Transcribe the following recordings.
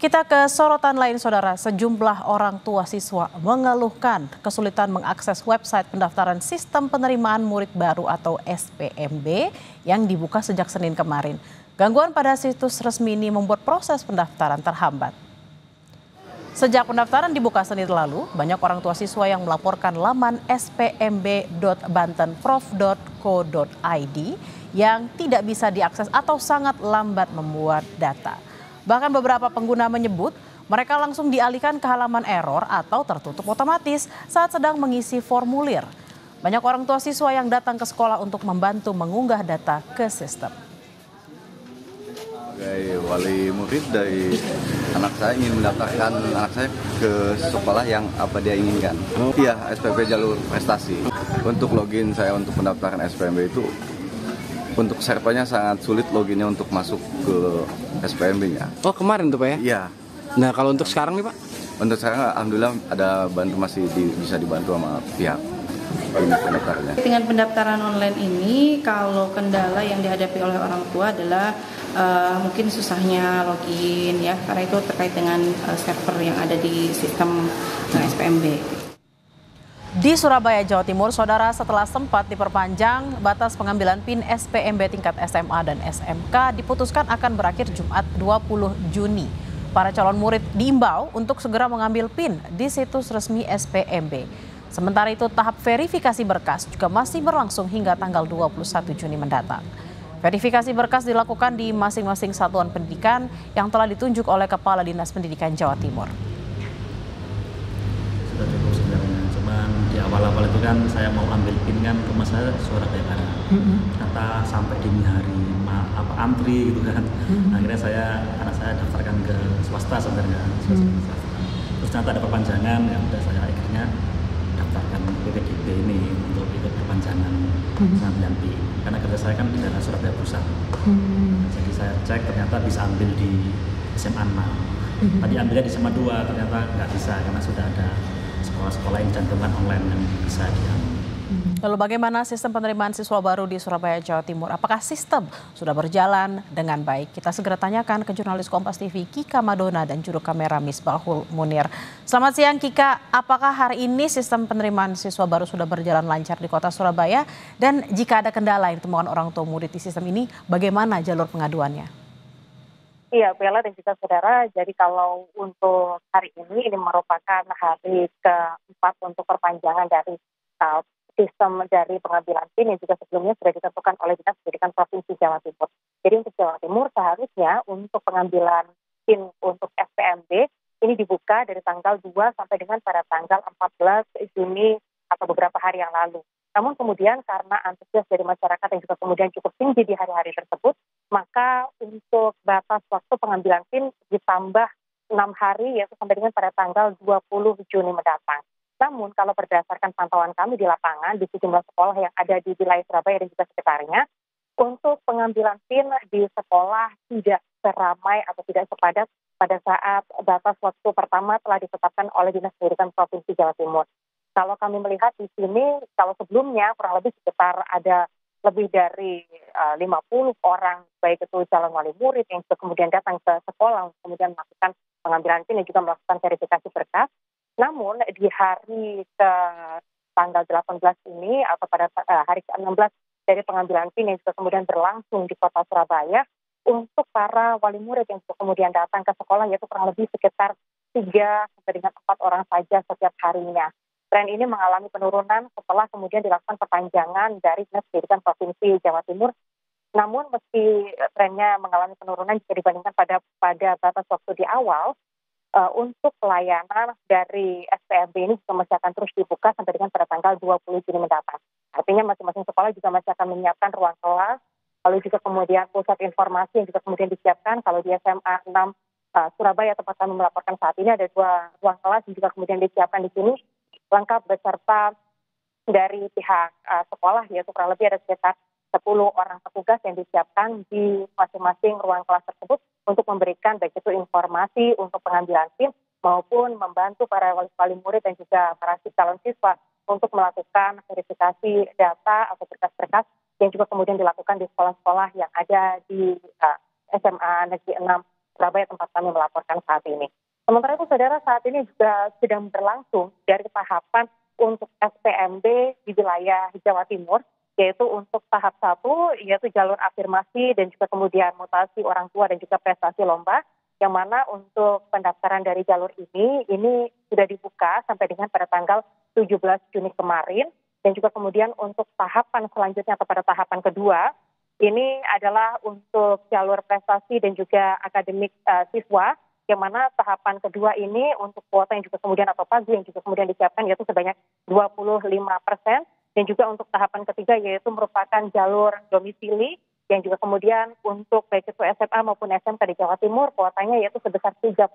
Kita ke sorotan lain, saudara. Sejumlah orang tua siswa mengeluhkan kesulitan mengakses website pendaftaran sistem penerimaan murid baru atau SPMB yang dibuka sejak Senin kemarin. Gangguan pada situs resmi ini membuat proses pendaftaran terhambat. Sejak pendaftaran dibuka Senin lalu, banyak orang tua siswa yang melaporkan laman spmb.bantenprof.co.id yang tidak bisa diakses atau sangat lambat membuat data. Bahkan beberapa pengguna menyebut mereka langsung dialihkan ke halaman error atau tertutup otomatis saat sedang mengisi formulir. Banyak orang tua siswa yang datang ke sekolah untuk membantu mengunggah data ke sistem. Sebagai wali murid dari anak saya ingin mendaftarkan anak saya ke sekolah yang apa dia inginkan. Iya, SPP jalur prestasi. Untuk login saya untuk pendaftaran SPMB itu untuk servernya sangat sulit loginnya untuk masuk ke SPMB-nya. Oh, kemarin tuh Pak ya? Iya. Nah, kalau untuk sekarang nih Pak? Untuk sekarang alhamdulillah ada bisa dibantu sama pihak ini pendaftarnya. Dengan pendaftaran online ini, kalau kendala yang dihadapi oleh orang tua adalah mungkin susahnya login ya, karena itu terkait dengan server yang ada di sistem SPMB. Di Surabaya, Jawa Timur, saudara, setelah sempat diperpanjang, batas pengambilan PIN SPMB tingkat SMA dan SMK diputuskan akan berakhir Jumat 20 Juni. Para calon murid diimbau untuk segera mengambil PIN di situs resmi SPMB. Sementara itu, tahap verifikasi berkas juga masih berlangsung hingga tanggal 21 Juni mendatang. Verifikasi berkas dilakukan di masing-masing satuan pendidikan yang telah ditunjuk oleh Kepala Dinas Pendidikan Jawa Timur. Sudah cukup sebenarnya, cuman di awal-awal itu kan saya mau ambil PIN kan rumah saya Surabaya Barat. Kata sampai dini hari antri gitu kan. Akhirnya anak saya daftarkan ke swasta sebenarnya. Terus ternyata ada perpanjangan, ya udah saya akhirnya daftarkan PPDB ini untuk ikut perpanjangan pengambilan PIN. Karena kerja saya kan di daerah Surabaya Pusat. Jadi saya cek ternyata bisa ambil di SMA 6. Tadi ambilnya di SMA 2, ternyata nggak bisa karena sudah ada sekolah-sekolah yang cantumkan online yang bisa diambil. Lalu bagaimana sistem penerimaan siswa baru di Surabaya, Jawa Timur? Apakah sistem sudah berjalan dengan baik? Kita segera tanyakan ke jurnalis Kompas TV Kika Madona dan juru kamera Misbahul Munir. Selamat siang Kika, apakah hari ini sistem penerimaan siswa baru sudah berjalan lancar di kota Surabaya? Dan jika ada kendala yang ditemukan orang tua murid di sistem ini, bagaimana jalur pengaduannya? Iya, Bella dan juga saudara, jadi kalau untuk hari ini merupakan hari keempat untuk perpanjangan dari sistem dari pengambilan PIN yang juga sebelumnya sudah ditentukan oleh Dinas Pendidikan Provinsi Jawa Timur. Jadi untuk Jawa Timur seharusnya untuk pengambilan PIN untuk SPMB ini dibuka dari tanggal 2 sampai dengan pada tanggal 14 Juni atau beberapa hari yang lalu. Namun kemudian karena antusias dari masyarakat yang juga kemudian cukup tinggi di hari-hari tersebut, maka untuk batas waktu pengambilan PIN ditambah 6 hari yaitu sampai dengan pada tanggal 20 Juni mendatang. Namun kalau berdasarkan pantauan kami di lapangan di sejumlah sekolah yang ada di wilayah Surabaya dan juga sekitarnya, untuk pengambilan PIN di sekolah tidak seramai atau tidak sepadat pada saat batas waktu pertama telah ditetapkan oleh Dinas Pendidikan Provinsi Jawa Timur. Kalau kami melihat di sini, kalau sebelumnya kurang lebih sekitar ada lebih dari 50 orang, baik itu calon wali murid yang kemudian datang ke sekolah, kemudian melakukan pengambilan PIN dan juga melakukan verifikasi berkas. Namun di hari ke tanggal 18 ini atau pada hari ke-16 dari pengambilan PIN yang juga kemudian berlangsung di kota Surabaya, untuk para wali murid yang juga kemudian datang ke sekolah yaitu kurang lebih sekitar 3 sampai dengan 4 orang saja setiap harinya. Tren ini mengalami penurunan setelah kemudian dilakukan perpanjangan dari Dinas Pendidikan Provinsi Jawa Timur. Namun meski trennya mengalami penurunan jika dibandingkan pada batas waktu di awal, untuk pelayanan dari SPMB ini juga masih akan terus dibuka sampai dengan pada tanggal 20 Juni mendatang. Artinya masing-masing sekolah juga masih akan menyiapkan ruang kelas, lalu juga kemudian pusat informasi yang juga kemudian disiapkan. Kalau di SMA 6 Surabaya tempat kami melaporkan saat ini ada 2 ruang kelas yang juga kemudian disiapkan di sini, lengkap beserta dari pihak sekolah, yaitu kurang lebih ada sekitar 10 orang petugas yang disiapkan di masing-masing ruang kelas tersebut untuk memberikan baik itu informasi untuk pengambilan PIN maupun membantu para wali murid dan juga para calon siswa untuk melakukan verifikasi data atau berkas-berkas yang juga kemudian dilakukan di sekolah-sekolah yang ada di SMA Negeri 6 Surabaya tempat kami melaporkan saat ini. Sementara itu saudara, saat ini juga sedang berlangsung dari tahapan untuk SPMB di wilayah Jawa Timur, yaitu untuk tahap 1 yaitu jalur afirmasi dan juga kemudian mutasi orang tua dan juga prestasi lomba, yang mana untuk pendaftaran dari jalur ini sudah dibuka sampai dengan pada tanggal 17 Juni kemarin, dan juga kemudian untuk tahapan selanjutnya atau pada tahapan kedua ini adalah untuk jalur prestasi dan juga akademik siswa, yang mana tahapan kedua ini untuk kuota yang juga kemudian atau pagu yang juga kemudian disiapkan yaitu sebanyak 25%, dan juga untuk tahapan ketiga yaitu merupakan jalur domisili yang juga kemudian untuk baik itu SMA maupun SMK di Jawa Timur kuotanya yaitu sebesar 35%,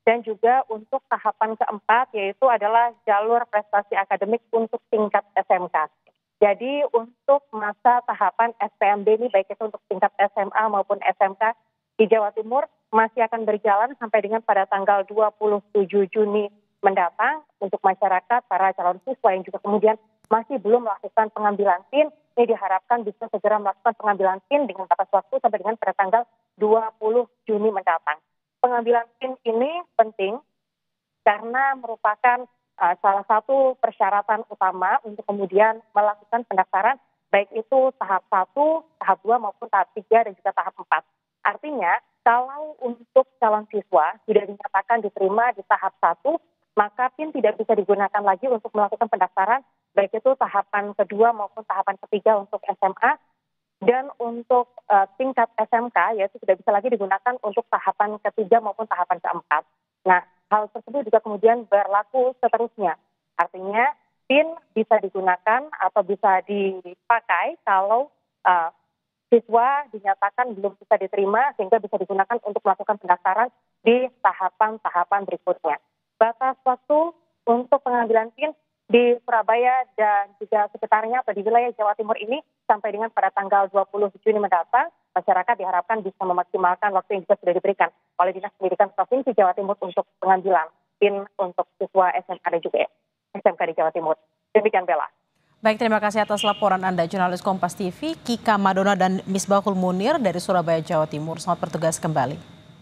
dan juga untuk tahapan keempat yaitu adalah jalur prestasi akademik untuk tingkat SMK. Jadi untuk masa tahapan SPMB ini baik itu untuk tingkat SMA maupun SMK di Jawa Timur masih akan berjalan sampai dengan pada tanggal 27 Juni mendatang. Untuk masyarakat, para calon siswa yang juga kemudian masih belum melakukan pengambilan PIN, ini diharapkan bisa segera melakukan pengambilan PIN dengan batas waktu sampai dengan pada tanggal 20 Juni mendatang. Pengambilan PIN ini penting karena merupakan salah satu persyaratan utama untuk kemudian melakukan pendaftaran baik itu tahap 1, tahap 2 maupun tahap 3 dan juga tahap 4. Artinya kalau untuk calon siswa sudah dinyatakan diterima di tahap 1, maka PIN tidak bisa digunakan lagi untuk melakukan pendaftaran baik itu tahapan kedua maupun tahapan ketiga untuk SMA, dan untuk tingkat SMK yaitu tidak bisa lagi digunakan untuk tahapan ketiga maupun tahapan keempat. Nah, hal tersebut juga kemudian berlaku seterusnya. Artinya PIN bisa digunakan atau bisa dipakai kalau siswa dinyatakan belum bisa diterima sehingga bisa digunakan untuk melakukan pendaftaran di tahapan-tahapan berikutnya. Batas waktu untuk pengambilan PIN di Surabaya dan juga sekitarnya atau di wilayah Jawa Timur ini sampai dengan pada tanggal 20 Juni mendatang, masyarakat diharapkan bisa memaksimalkan waktu yang juga sudah diberikan oleh Dinas Pendidikan Provinsi Jawa Timur untuk pengambilan PIN untuk siswa SMA dan juga SMK di Jawa Timur. Demikian Bella. Baik, terima kasih atas laporan Anda, jurnalis Kompas TV, Kika Madona dan Misbahul Munir dari Surabaya, Jawa Timur. Selamat bertugas kembali.